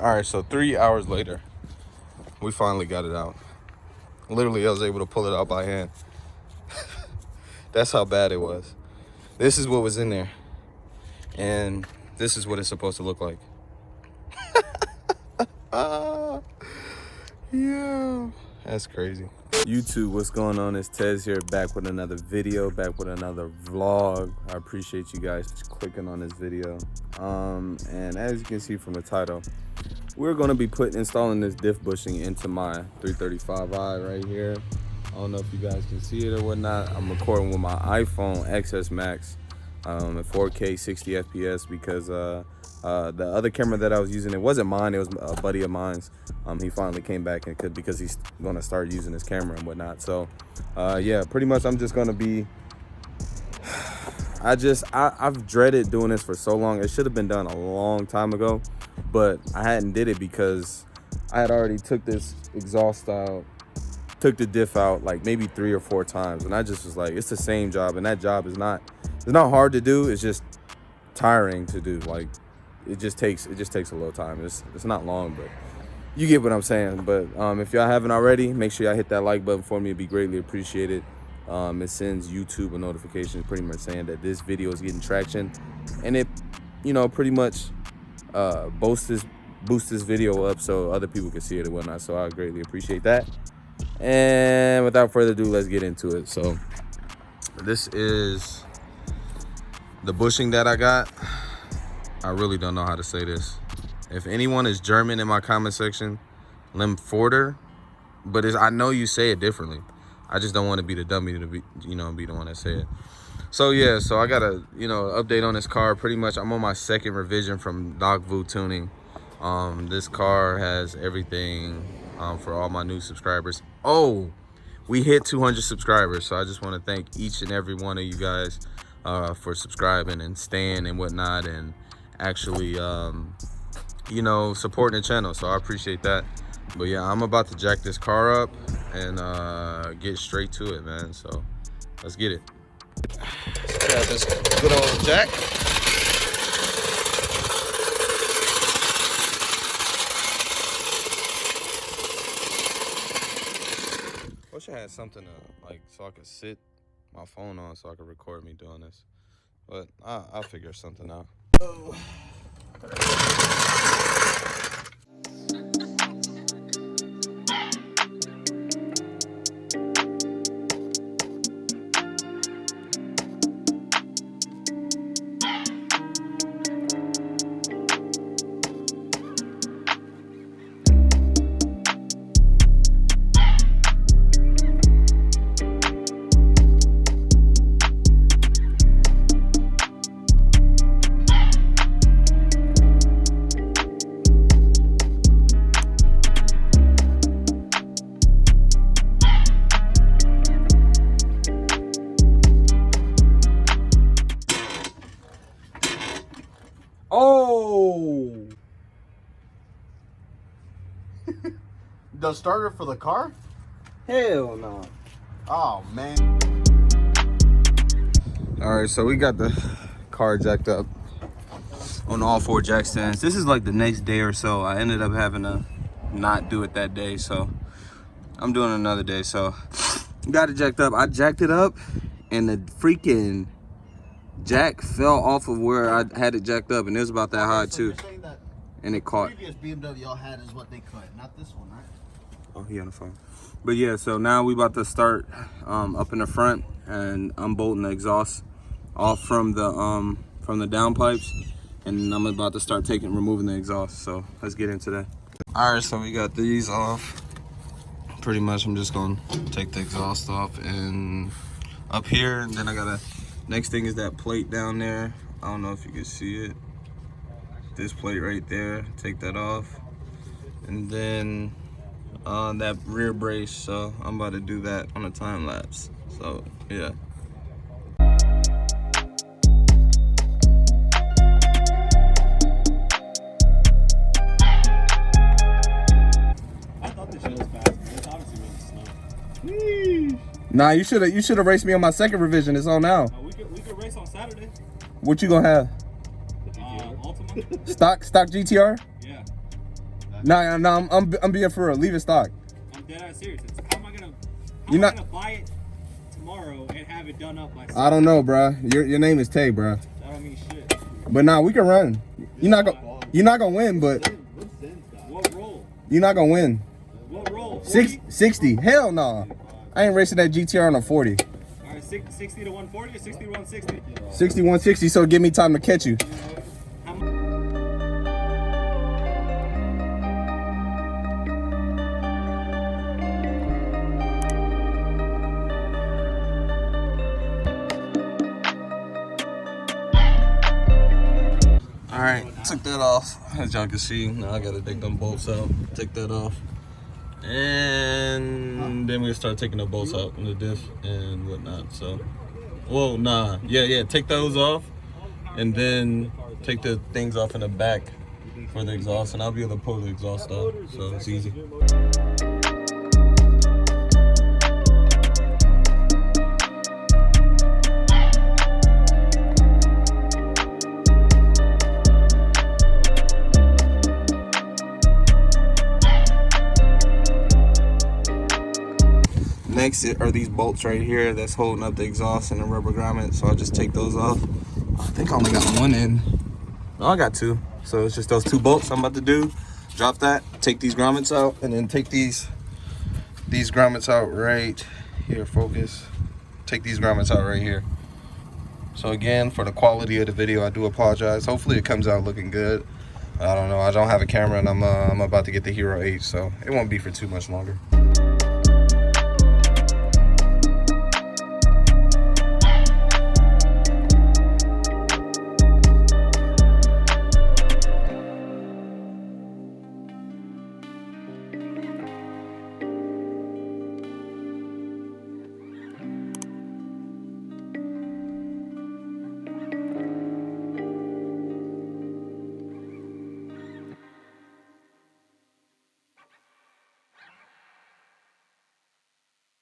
All right, so 3 hours later, we finally got it out. Literally, I was able to pull it out by hand. That's how bad it was. This is what was in there. And this is what it's supposed to look like. Yeah, that's crazy. YouTube, what's going on? It's Tez here, back with another video, back with another vlog. I appreciate you guys clicking on this video. And as you can see from the title, we're going to be installing this diff bushing into my 335i right here. I don't know if you guys can see it or whatnot. I'm recording with my iPhone XS Max at 4K 60 FPS because the other camera that I was using, it wasn't mine, it was a buddy of mine's. He finally came back and because he's gonna start using his camera and whatnot. So yeah, pretty much I'm just gonna be, I've dreaded doing this for so long. It should have been done a long time ago, but I hadn't did it because I had already took this exhaust out, took the diff out like maybe 3 or 4 times, and I just was like, it's the same job, and that job is not, it's not hard to do, it's just tiring to do. Like it just takes a little time. It's not long, but you get what I'm saying. But if y'all haven't already, make sure y'all hit that like button for me. It'd be greatly appreciated. It sends YouTube a notification pretty much saying that this video is getting traction, and it, you know, pretty much boosts this video up so other people can see it and whatnot. So I greatly appreciate that. And without further ado, let's get into it. So this is the bushing that I got. I really don't know how to say this. If anyone is German in my comment section, Lemforder, but I know you say it differently. I just don't want to be the dummy to be, be the one that say it. So yeah, so I got a, update on this car. Pretty much I'm on my second revision from Doc Vu Tuning. This car has everything for all my new subscribers. Oh, we hit 200 subscribers. So I just want to thank each and every one of you guys for subscribing and staying and whatnot, and actually, supporting the channel. So I appreciate that. But yeah, I'm about to jack this car up and get straight to it, man. So let's get it. Grab this good old jack. Wish I had something to, so I could sit my phone on so I could record me doing this. But I'll figure something out. Oh. Oh! The starter for the car? Hell no. Oh, man. Alright, so we got the car jacked up on all 4 jack stands. This is like the next day or so. I ended up having to not do it that day, so I'm doing another day. So got it jacked up. I jacked it up and the freaking jack fell off of where I had it jacked up, and it was about that high too. And it caught. The previous BMW y'all had is what they cut, not this one, right? Oh, he on the phone. But yeah, so now we about to start up in the front and unbolting the exhaust off from the downpipes, and I'm about to start removing the exhaust. So let's get into that. All right, so we got these off. Pretty much, I'm just gonna take the exhaust off and up here, and then I gotta. Next thing is that plate down there. I don't know if you can see it. This plate right there, take that off. And then that rear brace, so I'm about to do that on a time lapse. So yeah. I thought this shit was fast, but it's obviously really slow. Nah, you should have raced me on my second revision. It's on now. We could race on Saturday. What you gonna have? Ultima. Stock GTR? Yeah. Nah, I'm being for real. Leave it stock. I'm dead ass serious. How am I gonna buy it tomorrow and have it done up myself? I don't know, bruh. Your name is Tay, bruh. That don't mean shit. But nah, we can run. You're not gonna win, but What roll? you're not gonna win. What roll? 60. Hell no. I ain't racing that GTR on a 40. All right, 60 to 140 or 60 to 160? 60, 160, so give me time to catch you. How much? All right, took that off. As y'all can see, now I gotta take them bolts out. Take that off. And then we start taking the bolts out in the diff and whatnot. So, whoa, nah. Yeah, take those off. And then take the things off in the back for the exhaust. And I'll be able to pull the exhaust out. So it's easy. Next are these bolts right here that's holding up the exhaust and the rubber grommet, so I'll just take those off. I think I only got one in. No, I got two. So it's just those two bolts I'm about to do. Drop that, take these grommets out, and then take these grommets out right here. Focus. Take these grommets out right here. So again, for the quality of the video, I do apologize. Hopefully it comes out looking good. I don't know. I don't have a camera, and I'm about to get the Hero 8, so it won't be for too much longer.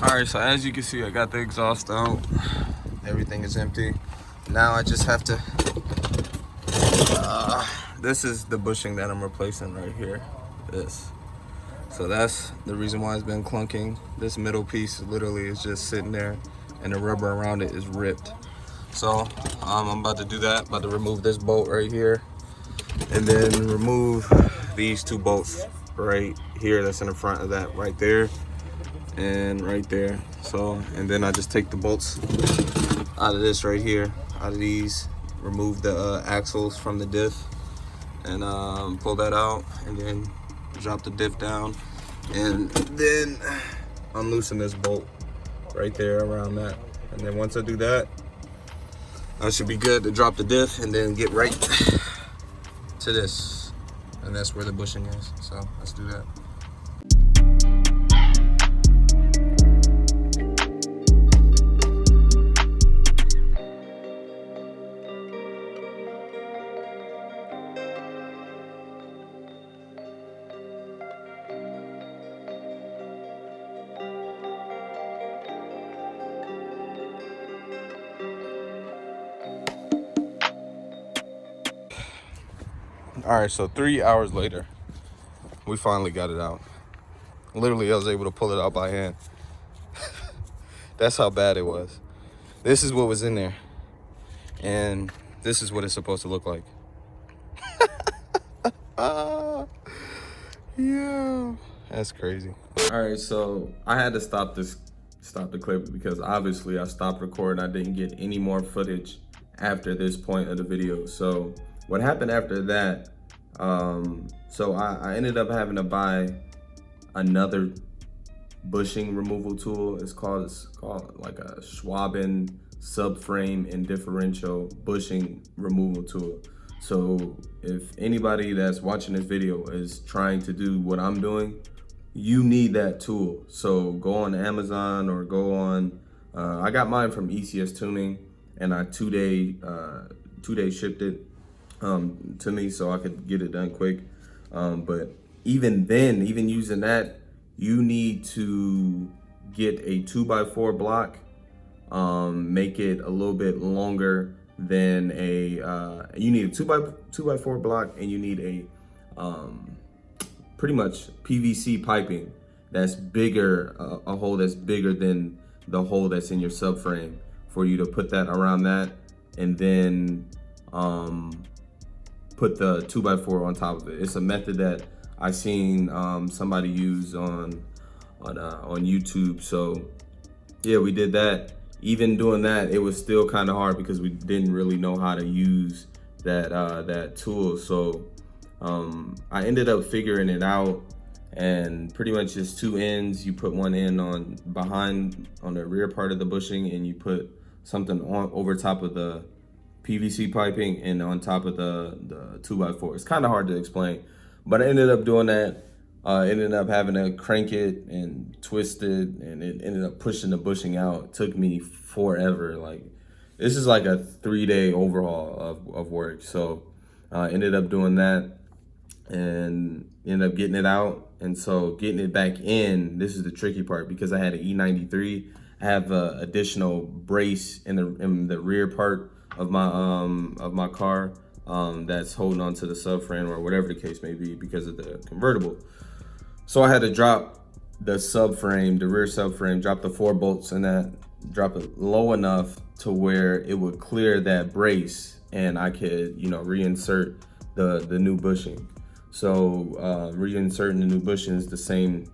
All right, so as you can see, I got the exhaust out. Everything is empty. Now I just have to, this is the bushing that I'm replacing right here, this. So that's the reason why it's been clunking. This middle piece literally is just sitting there and the rubber around it is ripped. So I'm about to do that, about to remove this bolt right here and then remove these two bolts right here that's in the front of that right there and right there. So, and then I just take the bolts out of this right here, out of these, remove the axles from the diff and pull that out and then drop the diff down and then unloosen this bolt right there around that. And then once I do that, I should be good to drop the diff and then get right to this. And that's where the bushing is. So let's do that. All right, so 3 hours later, we finally got it out. Literally, I was able to pull it out by hand. That's how bad it was. This is what was in there. And this is what it's supposed to look like. Yeah, that's crazy. All right, so I had to stop the clip because obviously I stopped recording. I didn't get any more footage after this point of the video. So what happened after that, so I ended up having to buy another bushing removal tool. It's called like a Schwaben subframe and differential bushing removal tool. So if anybody that's watching this video is trying to do what I'm doing, you need that tool. So go on Amazon or go on, I got mine from ECS Tuning and I two-day shipped it to me so I could get it done quick. But even then, even using that, you need to get a 2x4 block, make it a little bit longer than you need a 2x4 block and you need a pretty much PVC piping that's bigger, a hole that's bigger than the hole that's in your subframe, for you to put that around that, and then put the 2x4 on top of it. It's a method that I seen somebody use on YouTube. So yeah, we did that. Even doing that, it was still kind of hard because we didn't really know how to use that tool. So I ended up figuring it out, and pretty much just two ends. You put one end on the rear part of the bushing, and you put something on over top of the PVC piping and on top of the 2x4. It's kind of hard to explain, but I ended up doing that. Ended up having to crank it and twist it, and it ended up pushing the bushing out. It took me forever. Like, this is like a 3-day overhaul of work. So ended up doing that and ended up getting it out. And so getting it back in, this is the tricky part, because I had an E93. I have an additional brace in the rear part of my car that's holding on to the subframe, or whatever the case may be, because of the convertible. So I had to drop the subframe, the rear subframe, drop the 4 bolts in that, drop it low enough to where it would clear that brace, and I could, reinsert the new bushing. So reinserting the new bushing is the same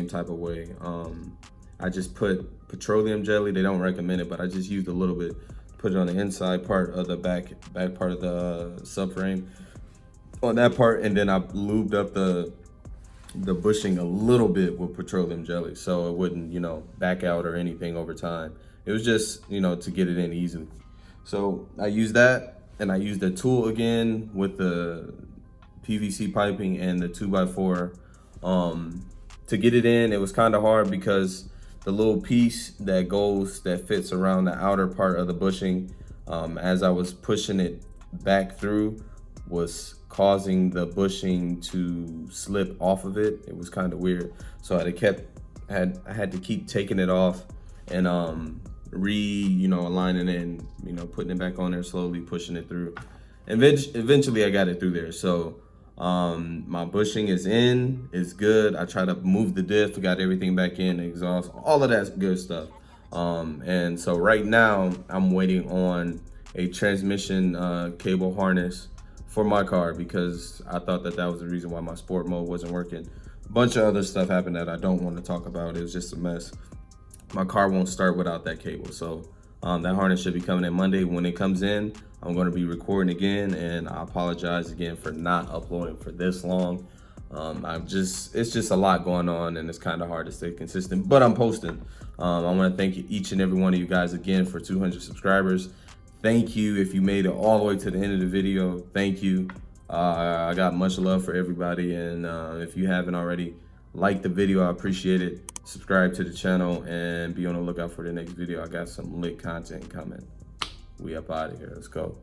type of way. I just put petroleum jelly. They don't recommend it, but I just used a little bit, put it on the inside part of the back part of the subframe, on that part, and then I lubed up the bushing a little bit with petroleum jelly, so it wouldn't, back out or anything over time. It was just, to get it in easily. So I used that, and I used the tool again with the PVC piping and the 2x4 to get it in. It was kind of hard because the little piece that fits around the outer part of the bushing, as I was pushing it back through, was causing the bushing to slip off of it. It was kind of weird. So I had to keep taking it off and aligning it and putting it back on there, slowly pushing it through. And eventually I got it through there. So my bushing is in, it's good. I tried to move the diff, got everything back in, exhaust, all of that good stuff. And so right now I'm waiting on a transmission cable harness for my car, because I thought that was the reason why my sport mode wasn't working. A bunch of other stuff happened that I don't want to talk about. It was just a mess. My car won't start without that cable. So that harness should be coming in Monday. When it comes in, I'm going to be recording again, and I apologize again for not uploading for this long. It's just a lot going on, and it's kind of hard to stay consistent, but I'm posting. I want to thank each and every one of you guys again for 200 subscribers. Thank you if you made it all the way to the end of the video. Thank you. I got much love for everybody, and if you haven't already, like the video, I appreciate it. Subscribe to the channel and be on the lookout for the next video. I got some lit content coming. We up out of here. Let's go.